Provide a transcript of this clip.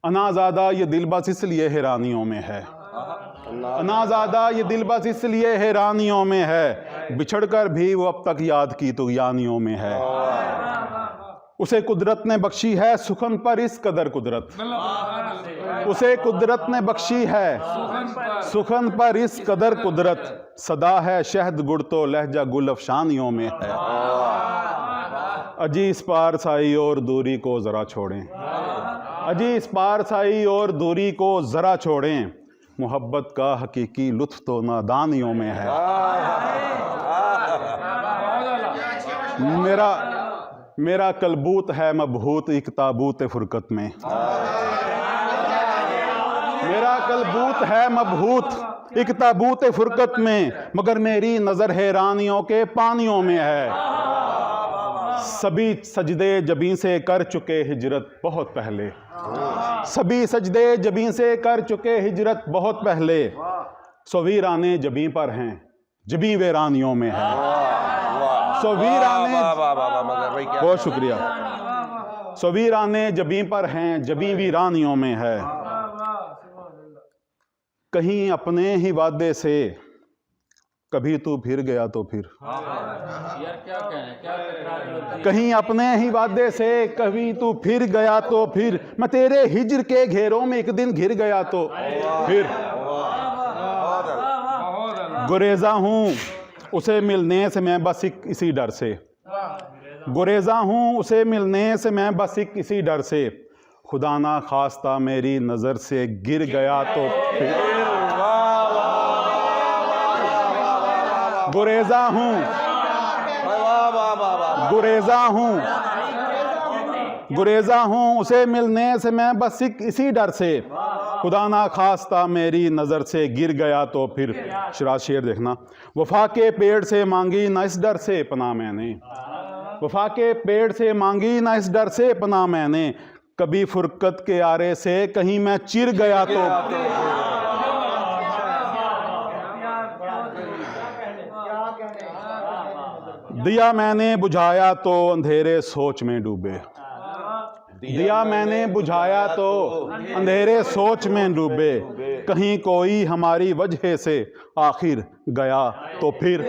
अनाज़ादा ये दिल बस इसलिए हैरानियों में है, अनाज़ादा ये दिल बस इसलिए हैरानियों में है, बिछड़ कर भी वो अब तक याद की तुग़यानियों में है। उसे कुदरत ने बख्शी है सुखन पर इस कदर कुदरत, उसे कुदरत ने बख्शी है सुखन पर इस कदर कुदरत, सदा है शहद गुड़ तो लहजा गुल अफशानियों में है। अजी इस पार साई और दूरी को ज़रा छोड़ें, अजी इस पार साई और दूरी को ज़रा छोड़ें, मोहब्बत का हकीकी लुत्फ़ तो नादानियों में है। मेरा कलबूत है मबहूत एक ताबूत फुरकत में, मेरा कलबूत है मबहूत एक ताबूत फुरकत में, मगर मेरी नज़र हैरानियों के पानियों में है। सभी सजदे जबीं से कर चुके हिजरत बहुत पहले, सभी सजदे जबीं से कर चुके हिजरत बहुत पहले, सो वीराने जबीं पर हैं जबीं वीरानियों में है। सो वीराने, बहुत शुक्रिया, सो वीराने जबीं पर हैं जबीं वीरानियों में है। कहीं अपने ही वादे से कभी तू फिर गया तो फिर, कहीं अपने ही वादे से कभी तू फिर गया तो फिर, मैं तेरे हिजर के घेरों में एक दिन घिर गया तो फिर। गुरेजा हूँ उसे मिलने से मैं बस इसी डर से, गुरेजा हूँ उसे मिलने से मैं बस इसी डर से, खुदा ना खास्ता मेरी नज़र से गिर गया तो फिर। गुरेजा हूँ, गुरेजा हूँ, गुरेजा हूँ उसे मिलने से मैं बस इसी डर से, खुदा ना खास्ता मेरी नज़र से गिर गया तो फिर। शिराज शेर देखना। वफा के पेड़ से मांगी ना इस डर से पनाह मैंने, वफा के पेड़ से मांगी ना इस डर से पनाह मैंने, कभी फुरकत के आरे से कहीं मैं चिर गया तो। दिया मैंने बुझाया तो अंधेरे सोच में डूबे, दिया मैंने बुझाया तो अंधेरे सोच में डूबे, कहीं कोई हमारी वजह से आखिर गया तो फिर।